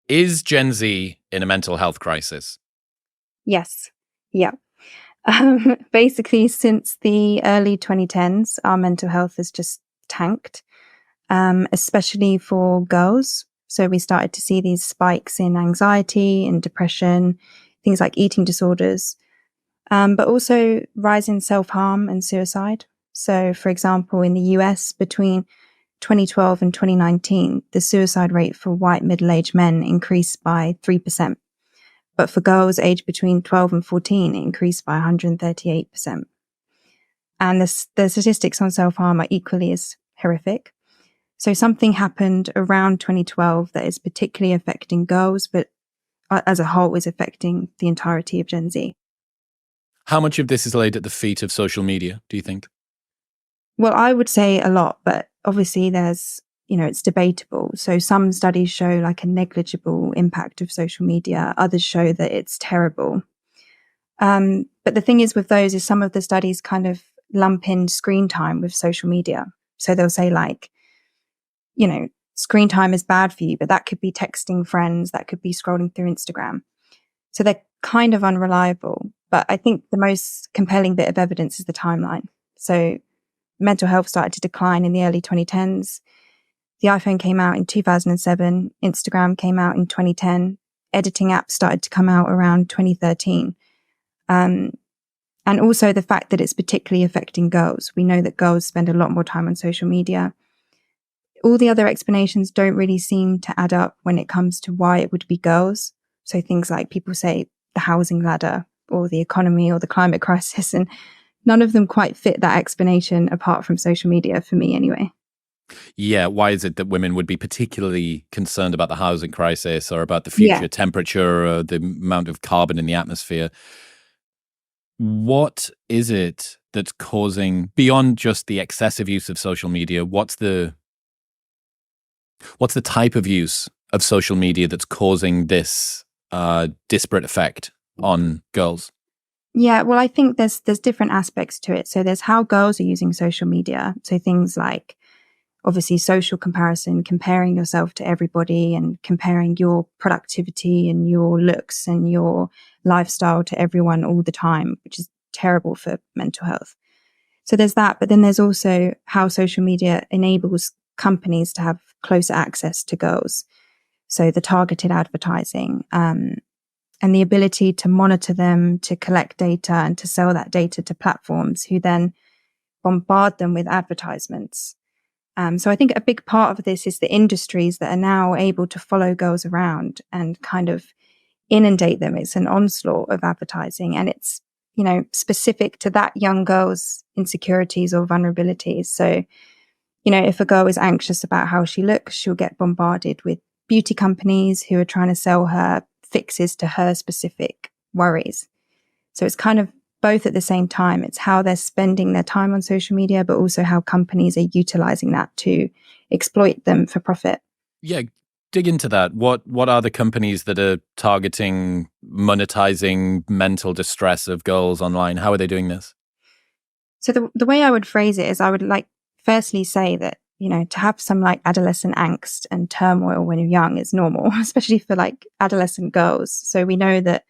Is Gen Z in a mental health crisis? Yes. Yeah. Basically, since the early 2010s, our mental health has just tanked, especially for girls. So we started to see these spikes in anxiety and depression, things like eating disorders, but also rise in self-harm and suicide. So, for example, in the US, between 2012 and 2019, the suicide rate for white middle-aged men increased by 3%. But for girls aged between 12 and 14, it increased by 138%. And the statistics on self-harm are equally as horrific. So something happened around 2012 that is particularly affecting girls, but as a whole is affecting the entirety of Gen Z. How much of this is laid at the feet of social media, do you think? Well, I would say a lot, but obviously it's debatable. So some studies show like a negligible impact of social media. Others show that it's terrible. But the thing is with those is some of the studies kind of lump in screen time with social media. So they'll say like, screen time is bad for you, but that could be texting friends, that could be scrolling through Instagram. So they're kind of unreliable. But I think the most compelling bit of evidence is the timeline. So mental health started to decline in the early 2010s. The iPhone came out in 2007. Instagram came out in 2010. Editing apps started to come out around 2013. And also the fact that it's particularly affecting girls. We know that girls spend a lot more time on social media. All the other explanations don't really seem to add up when it comes to why it would be girls. So things like people say the housing ladder or the economy or the climate crisis, and none of them quite fit that explanation apart from social media for me anyway. Yeah, why is it that women would be particularly concerned about the housing crisis or about the Yeah. future temperature or the amount of carbon in the atmosphere? What is it that's causing, beyond just the excessive use of social media, what's the type of use of social media that's causing this disparate effect on girls? Yeah, well, I think there's different aspects to it. So there's how girls are using social media. So things like obviously social comparison, comparing yourself to everybody and comparing your productivity and your looks and your lifestyle to everyone all the time, which is terrible for mental health. So there's that, but then there's also how social media enables companies to have closer access to girls. So the targeted advertising, and the ability to monitor them, to collect data and to sell that data to platforms who then bombard them with advertisements. So I think a big part of this is the industries that are now able to follow girls around and kind of inundate them. It's an onslaught of advertising and it's, specific to that young girl's insecurities or vulnerabilities. So, if a girl is anxious about how she looks, she'll get bombarded with beauty companies who are trying to sell her fixes to her specific worries. So it's kind of both at the same time. It's how they're spending their time on social media, but also how companies are utilizing that to exploit them for profit. Yeah, dig into that. What are the companies that are targeting monetizing mental distress of girls online? How are they doing this? So the way I would phrase it is I would like firstly say that, to have some like adolescent angst and turmoil when you're young is normal, especially for like adolescent girls. So we know that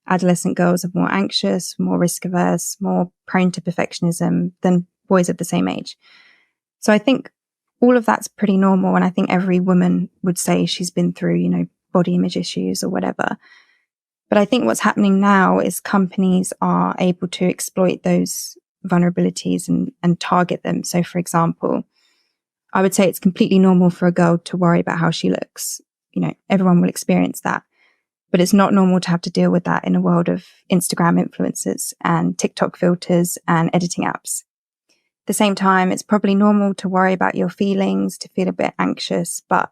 adolescent girls are more anxious, more risk averse, more prone to perfectionism than boys of the same age. So I think all of that's pretty normal. And I think every woman would say she's been through, body image issues or whatever. But I think what's happening now is companies are able to exploit those vulnerabilities and target them. So for example, I would say it's completely normal for a girl to worry about how she looks. Everyone will experience that. But it's not normal to have to deal with that in a world of Instagram influencers and TikTok filters and editing apps. At the same time, it's probably normal to worry about your feelings, to feel a bit anxious, but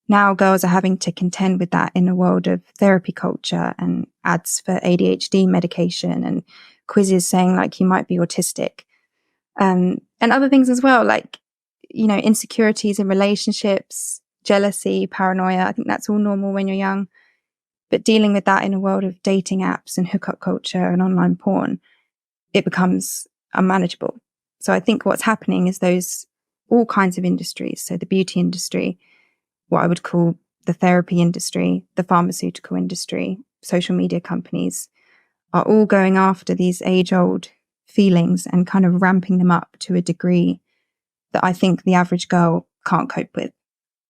now girls are having to contend with that in a world of therapy culture and ads for ADHD medication and quizzes saying like you might be autistic. And other things as well, like, insecurities in relationships, jealousy, paranoia. I think that's all normal when you're young. But dealing with that in a world of dating apps and hookup culture and online porn, it becomes unmanageable. So I think what's happening is those all kinds of industries. So the beauty industry, what I would call the therapy industry, the pharmaceutical industry, social media companies are all going after these age-old feelings and kind of ramping them up to a degree that I think the average girl can't cope with.